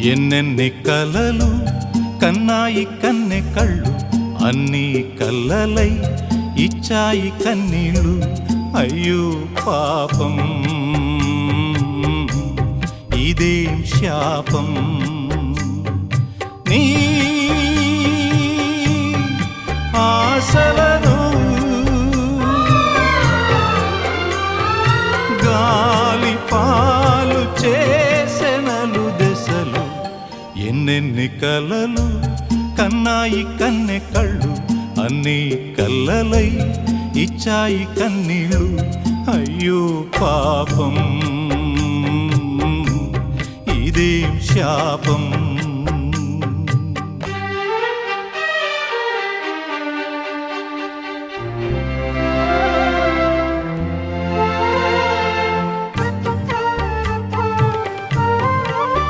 ఎన్నెన్ని కలలు కన్నాయి కన్నె కళ్ళు, అన్నీ కల్లలై ఇచ్చాయి కన్నీళ్ళు. అయ్యో పాపం, ఇదేం శాపం. నీ ఆశలను గాలి పాలు చేసెనలు దశలు. ఎన్నెన్ని కలలు కన్నాయి కన్నె కళ్ళు, అన్నీ కల్లలై ఇచ్చాయి కన్నీళ్ళు. అయ్యో పాపం, ఇదేం శాపం.